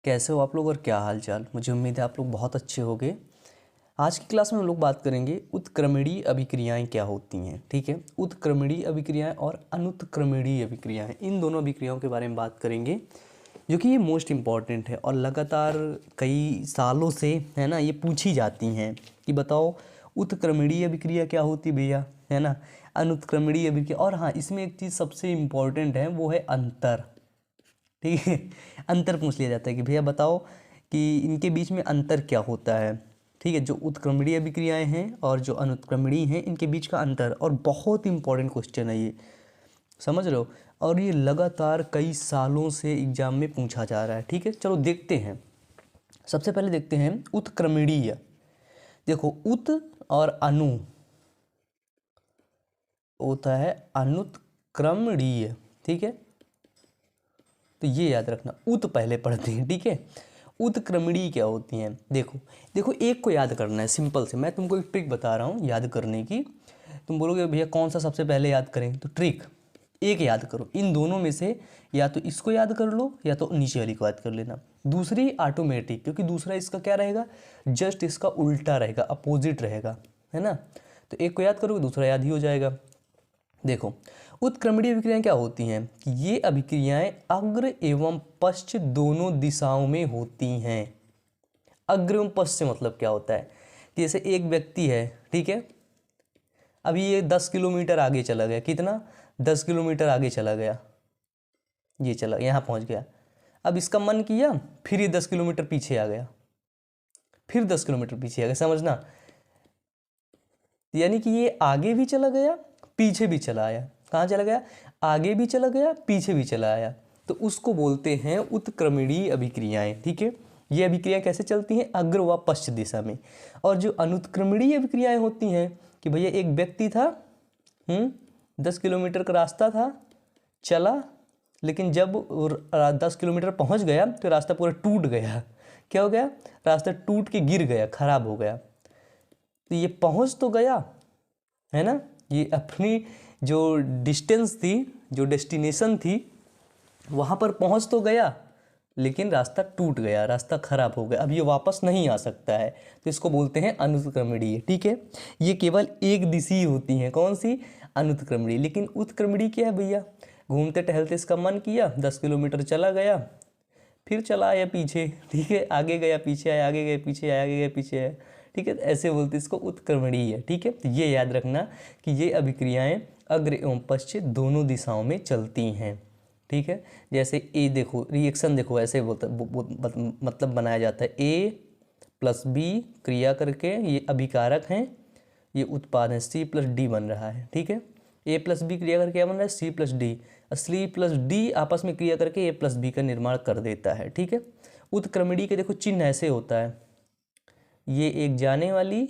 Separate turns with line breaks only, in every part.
कैसे हो आप लोग और क्या हाल चाल। मुझे उम्मीद है आप लोग बहुत अच्छे होंगे। आज की क्लास में हम लोग बात करेंगे उत्क्रमणीय अभिक्रियाएं क्या होती हैं। ठीक है, उत्क्रमणीय अभिक्रियाएं और अनुत्क्रमणीय अभिक्रियाएं, इन दोनों अभिक्रियाओं के बारे में बात करेंगे, जो कि ये मोस्ट इम्पॉर्टेंट है और लगातार कई सालों से है ना ये पूछी जाती हैं कि बताओ उत्क्रमणीय अभिक्रिया क्या होती भैया, है ना, अनुत्क्रमणीय अभिक्रिया। और हाँ, इसमें एक चीज़ सबसे इम्पॉर्टेंट है, वो है अंतर। ठीक है, अंतर पूछ लिया जाता है कि भैया बताओ कि इनके बीच में अंतर क्या होता है। ठीक है, जो उत्क्रमणीय अभिक्रियाएं हैं और जो अनुत्क्रमणीय हैं, इनके बीच का अंतर। और बहुत इंपॉर्टेंट क्वेश्चन है ये, समझ रहे हो, और ये लगातार कई सालों से एग्जाम में पूछा जा रहा है। ठीक है, चलो देखते हैं। सबसे पहले देखते हैं उत्क्रमणीय। देखो, उत और अनु होता है अनुत्क्रमणीय। ठीक है, तो ये याद रखना, उत पहले पढ़ते हैं। ठीक है, उत्क्रमणीय क्या होती हैं। देखो देखो, एक को याद करना है सिंपल से। मैं तुमको एक ट्रिक बता रहा हूँ याद करने की। तुम बोलोगे भैया कौन सा सबसे पहले याद करें, तो ट्रिक एक याद करो, इन दोनों में से या तो इसको याद कर लो या तो नीचे वाली को याद कर लेना। दूसरी ऑटोमेटिक, क्योंकि दूसरा इसका क्या रहेगा, जस्ट इसका उल्टा रहेगा, अपोजिट रहेगा, है ना। तो एक को याद करोगे दूसरा याद ही हो जाएगा। देखो, उत्क्रमणीय अभिक्रियाएं क्या होती हैं कि ये अभिक्रियाएं अग्र एवं पश्च दोनों दिशाओं में होती हैं। अग्र एवं पश्च से मतलब क्या होता है कि जैसे एक व्यक्ति है, ठीक है, अभी ये 10 किलोमीटर आगे चला गया। कितना? 10 किलोमीटर आगे चला गया, ये चला यहाँ पहुँच गया। अब इसका मन किया, फिर ये 10 किलोमीटर पीछे आ गया, फिर 10 किलोमीटर पीछे आ गया, समझना। यानी कि ये आगे भी चला गया, पीछे भी चला आया। कहाँ चला गया? आगे भी चला गया, पीछे भी चला आया। तो उसको बोलते हैं उत्क्रमणीय अभिक्रियाएं। ठीक है, ये अभिक्रियाएं कैसे चलती हैं? अग्र व पश्च दिशा में। और जो अनुत्क्रमणीय अभिक्रियाएं होती हैं कि भैया एक व्यक्ति था, 10 किलोमीटर का रास्ता था, चला, लेकिन जब 10 किलोमीटर पहुंच गया तो रास्ता पूरा टूट गया। क्या हो गया? रास्ता टूट के गिर गया, खराब हो गया। तो ये पहुंच तो गया, है ना, ये अपनी जो डिस्टेंस थी, जो डेस्टिनेशन थी, वहाँ पर पहुँच तो गया, लेकिन रास्ता टूट गया, रास्ता खराब हो गया, अब ये वापस नहीं आ सकता है। तो इसको बोलते हैं अनुत्क्रमणीय। ठीक है, ये केवल एक दिशीय होती हैं। कौन सी? अनुत्क्रमणीय। लेकिन उत्क्रमणीय क्या है भैया? घूमते टहलते इसका मन किया, 10 किलोमीटर चला गया, फिर चला आया पीछे। ठीक है, आगे गया पीछे आया, आगे गया पीछे आया, आगे गया पीछे आया। ठीक है, ऐसे बोलते इसको उत्क्रमणीय है। ठीक है, तो ये याद रखना कि ये अभिक्रियाएं अग्र एवं पश्चिम दोनों दिशाओं में चलती हैं। ठीक है, जैसे ए देखो, रिएक्शन देखो, ऐसे बोलता मतलब बनाया जाता है। ए प्लस बी क्रिया करके ये अभिकारक हैं, ये उत्पाद है, सी प्लस डी बन रहा है। ठीक है, ए प्लस बी क्रिया करके क्या बन रहा है? C plus D. C plus D आपस में क्रिया करके ए प्लस बी का निर्माण कर देता है। ठीक है, उत्क्रमणीय के देखो चिन्ह ऐसे होता है, ये एक जाने वाली,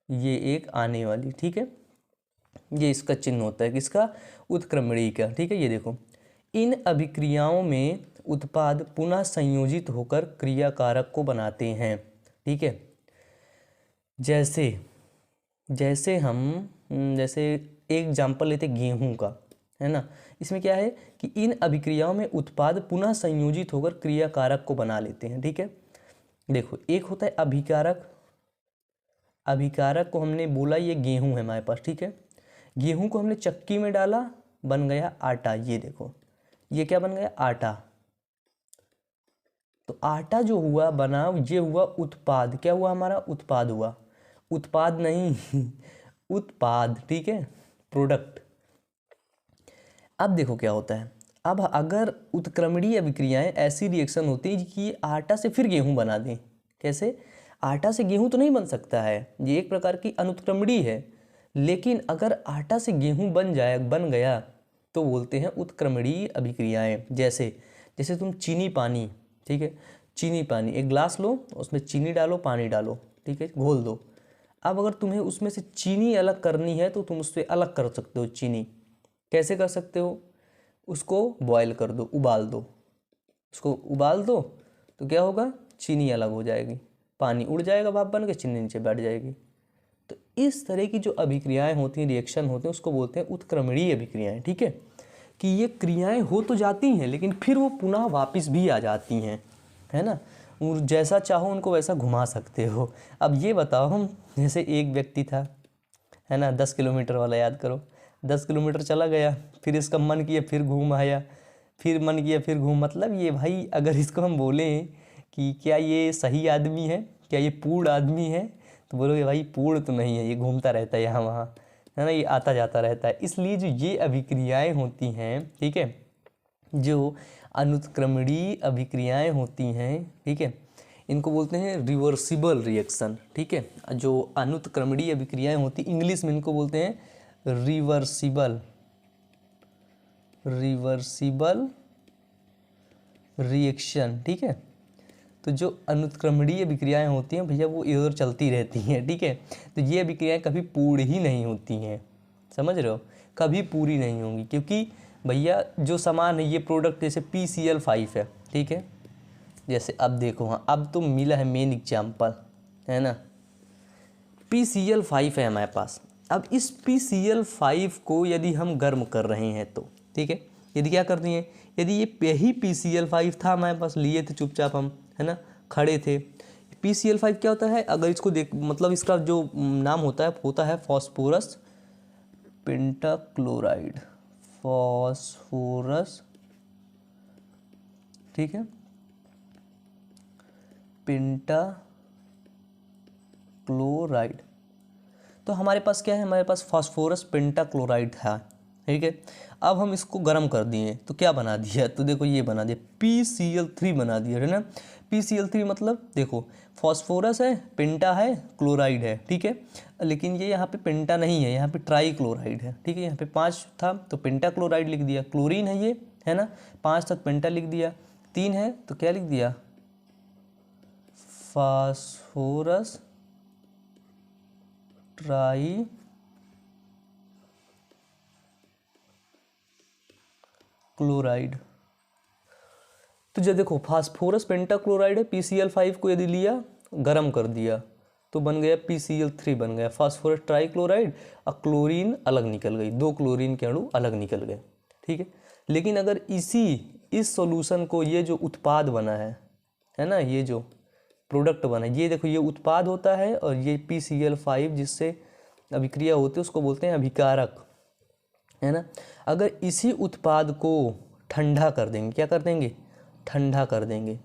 ये एक आने वाली। ठीक है, ये इसका चिन्ह होता है किसका? उत्क्रमणीय का। ठीक है, ये देखो, इन अभिक्रियाओं में उत्पाद पुनः संयोजित होकर क्रियाकारक को बनाते हैं। ठीक है, जैसे एक एग्जाम्पल लेते गेहूं का, है ना। इसमें क्या है कि इन अभिक्रियाओं में उत्पाद पुनः संयोजित होकर क्रियाकारक को बना लेते हैं। ठीक है, देखो, एक होता है अभिकारक। अभिकारक को हमने बोला ये गेहूं है हमारे पास। ठीक है, गेहूं को हमने चक्की में डाला, बन गया आटा। ये देखो, ये क्या बन गया? आटा। तो आटा जो हुआ बना, ये हुआ उत्पाद। क्या हुआ? हमारा उत्पाद हुआ। उत्पाद नहीं उत्पाद। ठीक है, प्रोडक्ट। अब देखो क्या होता है, अब अगर उत्क्रमणीय अभिक्रियाएं ऐसी रिएक्शन होती है कि आटा से फिर गेहूं बना दें। कैसे? आटा से गेहूं तो नहीं बन सकता है, ये एक प्रकार की अनुत्क्रमणीय है। लेकिन अगर आटा से गेहूं बन गया तो बोलते हैं उत्क्रमणीय अभिक्रियाएं। जैसे तुम चीनी पानी, ठीक है, चीनी पानी, एक ग्लास लो, उसमें चीनी डालो, पानी डालो, ठीक है, घोल दो। अब अगर तुम्हें उसमें से चीनी अलग करनी है तो तुम उससे अलग कर सकते हो चीनी। कैसे कर सकते हो? उसको बॉयल कर दो, उबाल दो। उसको उबाल दो तो क्या होगा? चीनी अलग हो जाएगी, पानी उड़ जाएगा भाप बन के, चीनी नीचे बैठ जाएगी। तो इस तरह की जो अभिक्रियाएं होती हैं, रिएक्शन होते हैं, उसको बोलते हैं उत्क्रमणीय अभिक्रियाएं। ठीक है, कि ये क्रियाएं हो तो जाती हैं लेकिन फिर वो पुनः वापस भी आ जाती हैं। है ना, और जैसा चाहो उनको वैसा घुमा सकते हो। अब ये बताओ, हम जैसे एक व्यक्ति था, है ना, 10 किलोमीटर वाला याद करो, 10 किलोमीटर चला गया, फिर इसका मन किया फिर घूम आया, फिर मन किया फिर घूम, मतलब ये भाई अगर इसको हम बोलें कि क्या ये सही आदमी है, क्या ये पूर्ण आदमी है, तो बोलोगे भाई पूर्ण तो नहीं है, ये घूमता रहता है यहाँ वहाँ, है ना, ये आता जाता रहता है। इसलिए जो ये अभिक्रियाएं होती हैं, ठीक है, जो अनुत्क्रमणीय अभिक्रियाएं होती हैं, ठीक है, इनको बोलते हैं रिवर्सिबल रिएक्शन, ठीक है। जो अनुत्क्रमणीय अभिक्रियाएं होती, इंग्लिश में इनको बोलते हैं रिवर्सिबल रिएक्शन, ठीक है। तो जो अनुत्क्रमणीय अभिक्रियाएं होती हैं भैया वो इधर चलती रहती हैं, ठीक है। तो ये अभिक्रियाएं कभी पूर्ण ही नहीं होती हैं, समझ रहे हो, कभी पूरी नहीं होंगी, क्योंकि भैया जो सामान है ये प्रोडक्ट जैसे PCl5 है, ठीक है, जैसे अब देखो, हाँ अब तो मिला है मेन एग्जाम्पल, है ना, PCl5 है हमारे पास। अब इस PCl5 को यदि हम गर्म कर रहे हैं तो, ठीक है, यदि क्या कर दिए, यदि ये यही PCl5 था हमारे पास, लिए थे चुपचाप हम, है ना, खड़े थे। PCl5 क्या होता है, अगर इसको देख, मतलब इसका जो नाम होता है फॉस्फोरस पेंटाक्लोराइड, फॉस्फोरस, ठीक है, पेंटाक्लोराइड। तो हमारे पास क्या है, हमारे पास फॉस्फोरस पेंटाक्लोराइड था, ठीक है। अब हम इसको गर्म कर दिए तो क्या बना दिया, तो देखो ये बना दिया PCl3 बना दिया, है ना। PCl3 मतलब देखो फॉस्फोरस है, पेंटा है, क्लोराइड है, ठीक है, लेकिन ये यहाँ पे पेंटा नहीं है, यहाँ पे ट्राई क्लोराइड है, ठीक है। यहाँ पे 5 था तो पेंटा क्लोराइड लिख दिया, क्लोरीन है ये, है ना, 5 था पेंटा लिख दिया, 3 है तो क्या लिख दिया, फास्फोरस ट्राई क्लोराइड। तो जब देखो फास्फोरस पेंटाक्लोराइड है, PCl5 को यदि लिया गरम कर दिया तो बन गया PCl3 बन गया, फास्फोरस ट्राईक्लोराइड, और क्लोरीन अलग निकल गई, 2 क्लोरीन के अणु अलग निकल गए, ठीक है। लेकिन अगर इस सॉल्यूशन को, ये जो उत्पाद बना है ना, ये जो प्रोडक्ट बना है, ये देखो ये उत्पाद होता है, और ये PCl5 जिससे अभिक्रिया होती है उसको बोलते हैं अभिकारक, है ना। अगर इसी उत्पाद को ठंडा कर देंगे, क्या कर देंगे, ठंडा कर देंगे,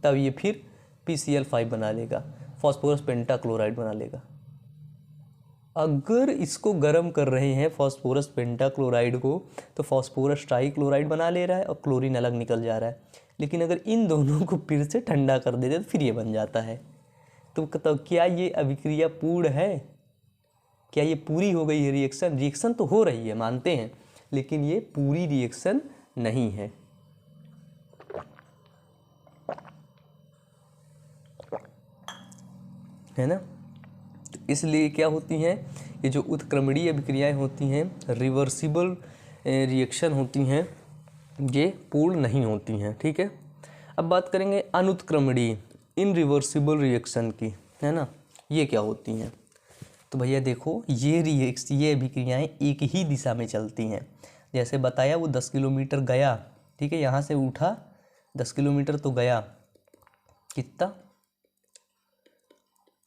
तब ये फिर PCl5 बना लेगा, फॉस्फोरस पेंटाक्लोराइड बना लेगा। अगर इसको गर्म कर रहे हैं फॉस्फोरस पेंटाक्लोराइड को, तो फॉस्फोरस ट्राईक्लोराइड बना ले रहा है और क्लोरीन अलग निकल जा रहा है। लेकिन अगर इन दोनों को फिर से ठंडा कर देते तो फिर ये बन जाता है। तो क्या ये अभिक्रिया पूर्ण है, क्या ये पूरी हो गई है रिएक्शन तो हो रही है, मानते हैं, लेकिन ये पूरी रिएक्शन नहीं है। है ना, तो इसलिए क्या होती हैं, ये जो उत्क्रमणीय अभिक्रियाएं होती हैं, रिवर्सिबल रिएक्शन होती हैं, ये पूर्ण नहीं होती हैं, ठीक है। अब बात करेंगे अनुत्क्रमणीय इनरिवर्सिबल रिएक्शन की, है ना, ये क्या होती हैं। तो भैया देखो ये अभिक्रियाएं एक ही दिशा में चलती हैं। जैसे बताया वो 10 किलोमीटर गया, ठीक है, यहाँ से उठा 10 किलोमीटर तो गया, कितना,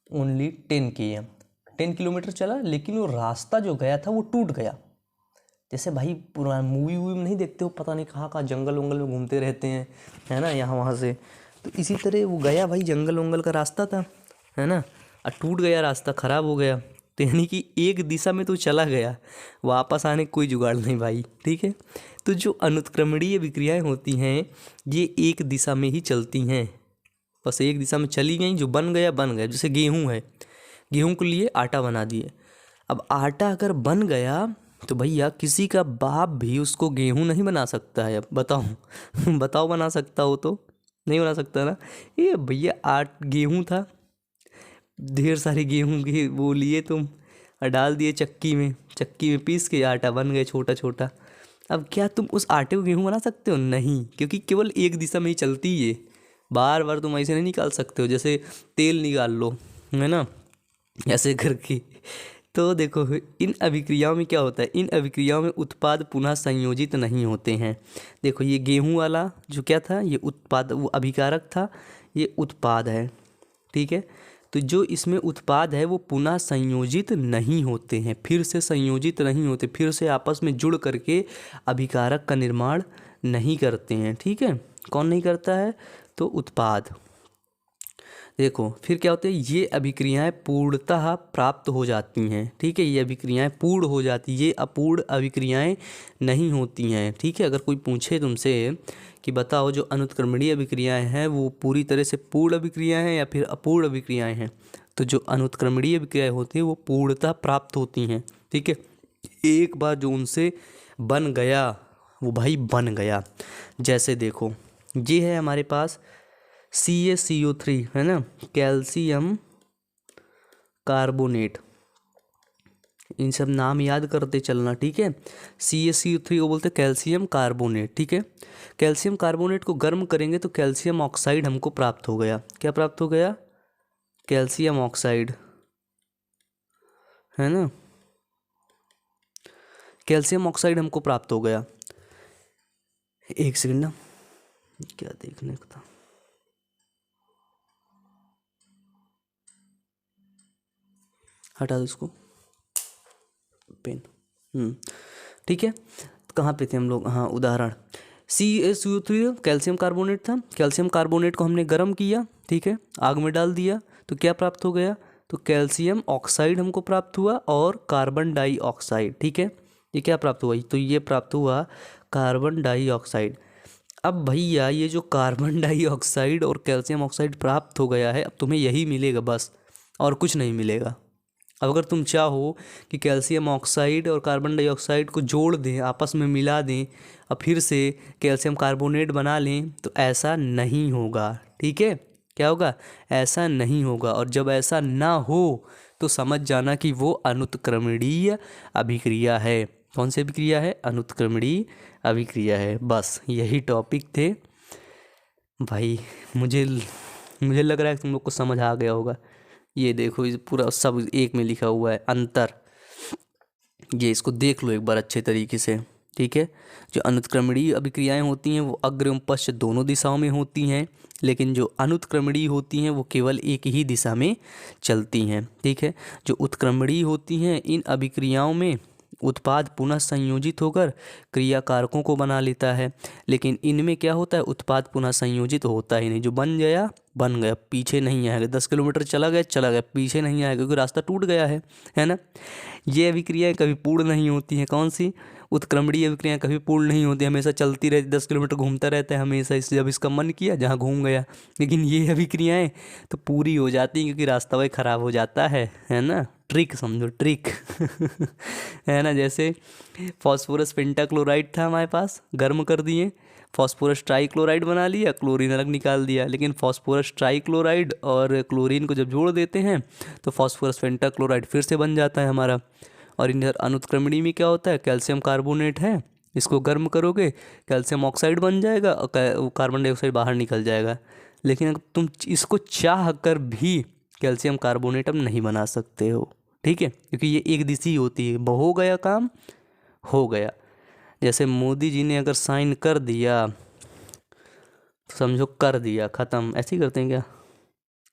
ओनली 10 किलोमीटर चला, लेकिन वो रास्ता जो गया था वो टूट गया। जैसे भाई पुराना मूवी में नहीं देखते हो, पता नहीं कहाँ कहाँ जंगल वंगल में घूमते रहते हैं, है ना, यहाँ वहाँ से, तो इसी तरह वो गया भाई, जंगल वंगल का रास्ता था, है ना, और टूट गया, रास्ता ख़राब हो गया, तो यानी कि एक दिशा में तो चला गया, वापस आने कोई जुगाड़ नहीं भाई, ठीक है। तो जो अनुत्क्रमणीय अभिक्रियाएं होती हैं ये एक दिशा में ही चलती हैं, बस एक दिशा में चली गई, जो बन गया बन गया। जैसे गेहूँ है, गेहूँ के लिए आटा बना दिए, अब आटा अगर बन गया तो भैया किसी का बाप भी उसको गेहूँ नहीं बना सकता है। अब बताओ बताओ बना सकता हो तो नहीं बना सकता ना। ये भैया गेहूँ था, ढेर सारे गेहूँ के वो लिए तुम और डाल दिए चक्की में पीस के आटा बन गए छोटा छोटा। अब क्या तुम उस आटे को गेहूँ बना सकते हो? नहीं, क्योंकि केवल एक दिशा में ही चलती है, बार बार तुम ऐसे नहीं निकाल सकते हो। जैसे तेल निकाल लो, है ना, ऐसे करके तो देखो इन अभिक्रियाओं में क्या होता है, इन अभिक्रियाओं में उत्पाद पुनः संयोजित नहीं होते हैं। देखो ये गेहूं वाला जो क्या था, ये उत्पाद, वो अभिकारक था, ये उत्पाद है, ठीक है। तो जो इसमें उत्पाद है वो पुनः संयोजित नहीं होते हैं, फिर से संयोजित नहीं होते, फिर से आपस में जुड़ करके अभिकारक का निर्माण नहीं करते हैं, ठीक है। कौन नहीं करता है, तो उत्पाद। देखो फिर क्या होता है, ये अभिक्रियाएं पूर्णतः प्राप्त हो जाती हैं, ठीक है। ये अभिक्रियाएं पूर्ण हो जाती, ये अपूर्ण अभिक्रियाएं नहीं होती हैं, ठीक है। अगर कोई पूछे तुमसे कि बताओ जो अनुत्क्रमणीय अभिक्रियाएं हैं वो पूरी तरह से पूर्ण अभिक्रियाएं हैं या फिर अपूर्ण अभिक्रियाएं हैं, तो जो अनुत्क्रमणीय अभिक्रियाएं होती हैं वो पूर्णतः प्राप्त होती हैं, ठीक है। एक बार जो उनसे बन गया वो भाई बन गया। जैसे देखो ये है हमारे पास CaCO3 है ना, कैल्शियम कार्बोनेट, इन सब नाम याद करते चलना, ठीक है। CaCO3 को बोलते हैं कैल्शियम कार्बोनेट, ठीक है। कैल्शियम कार्बोनेट को गर्म करेंगे तो कैल्शियम ऑक्साइड हमको प्राप्त हो गया। क्या प्राप्त हो गया, कैल्शियम ऑक्साइड, है ना, कैल्शियम ऑक्साइड हमको प्राप्त हो गया। एक सेकंड ना, क्या देखने का था, हटा दो इसको, पेन, ठीक है। कहाँ पे थे हम लोग, हाँ उदाहरण CaCO3 कैल्शियम कार्बोनेट था, कैल्शियम कार्बोनेट को हमने गर्म किया, ठीक है, आग में डाल दिया तो क्या प्राप्त हो गया, तो कैल्शियम ऑक्साइड हमको प्राप्त हुआ और कार्बन डाइऑक्साइड, ठीक है। ये क्या प्राप्त हुआ, तो ये प्राप्त हुआ कार्बन डाइऑक्साइड। अब भैया ये जो कार्बन डाइऑक्साइड और कैल्शियम ऑक्साइड प्राप्त हो गया है, अब तुम्हें यही मिलेगा बस, और कुछ नहीं मिलेगा। अब अगर तुम चाहो कि कैल्शियम ऑक्साइड और कार्बन डाइऑक्साइड को जोड़ दें, आपस में मिला दें और फिर से कैल्शियम कार्बोनेट बना लें, तो ऐसा नहीं होगा, ठीक है। क्या होगा, ऐसा नहीं होगा। और जब ऐसा ना हो तो समझ जाना कि वो अनुत्क्रमणीय अभिक्रिया है। कौन सी अभिक्रिया है, अनुत्क्रमणीय अभिक्रिया है। बस यही टॉपिक थे भाई। मुझे लग रहा है कि तुम लोग को समझ आ गया होगा। ये देखो इस पूरा सब एक में लिखा हुआ है, अंतर, ये इसको देख लो एक बार अच्छे तरीके से, ठीक है। जो अनुत्क्रमणीय अभिक्रियाएं होती हैं वो अग्र एवं पश्च दोनों दिशाओं में होती हैं, लेकिन जो अनुत्क्रमणीय होती हैं वो केवल एक ही दिशा में चलती हैं, ठीक है। जो उत्क्रमणीय होती हैं इन अभिक्रियाओं में उत्पाद पुनः संयोजित होकर क्रियाकारकों को बना लेता है, लेकिन इनमें क्या होता है, उत्पाद पुनः संयोजित होता ही नहीं। जो बन गया बन गया, पीछे नहीं आएगा। 10 किलोमीटर चला गया, पीछे नहीं आएगा क्योंकि रास्ता टूट गया है ना। ये अभिक्रियाएं कभी पूर्ण नहीं होती हैं। कौन सी, उत्क्रमणीय अभिक्रियाएं कभी पूर्ण नहीं होती, हमेशा चलती रहती, 10 किलोमीटर घूमता रहता है हमेशा, इस जब इसका मन किया जहाँ घूम गया। लेकिन ये अभिक्रियाएं तो पूरी हो जाती हैं क्योंकि रास्ता वही ख़राब हो जाता है ना। ट्रिक समझो, ट्रिक है ना। जैसे फॉस्फोरस पेंटाक्लोराइड था हमारे पास, गर्म कर दिए, फॉस्फोरस ट्राइक्लोराइड बना लिया, क्लोरीन अलग निकाल दिया। लेकिन फॉस्फोरस ट्राइक्लोराइड और क्लोरीन को जब जोड़ देते हैं तो फॉस्फोरस पेंटाक्लोराइड फिर से बन जाता है हमारा। और इधर अनुत्क्रमणीय में क्या होता है, कैल्शियम कार्बोनेट है, इसको गर्म करोगे कैल्शियम ऑक्साइड बन जाएगा और कार्बन डाइऑक्साइड बाहर निकल जाएगा। लेकिन अगर तुम इसको चाह कर भी कैल्शियम कार्बोनेट अब नहीं बना सकते हो, ठीक है, क्योंकि ये एक दिशी होती है। हो गया काम, हो गया। जैसे मोदी जी ने अगर साइन कर दिया तो समझो कर दिया, ख़त्म। ऐसे ही करते हैं क्या,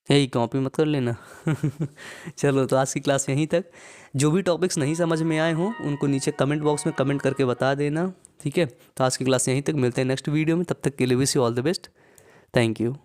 यही कॉपी मत कर लेना चलो तो आज की क्लास यहीं तक। जो भी टॉपिक्स नहीं समझ में आए हों उनको नीचे कमेंट बॉक्स में कमेंट करके बता देना, ठीक है। तो आज की क्लास यहीं तक, मिलते हैं नेक्स्ट वीडियो में। तब तक के लिए wish you all the best, thank you.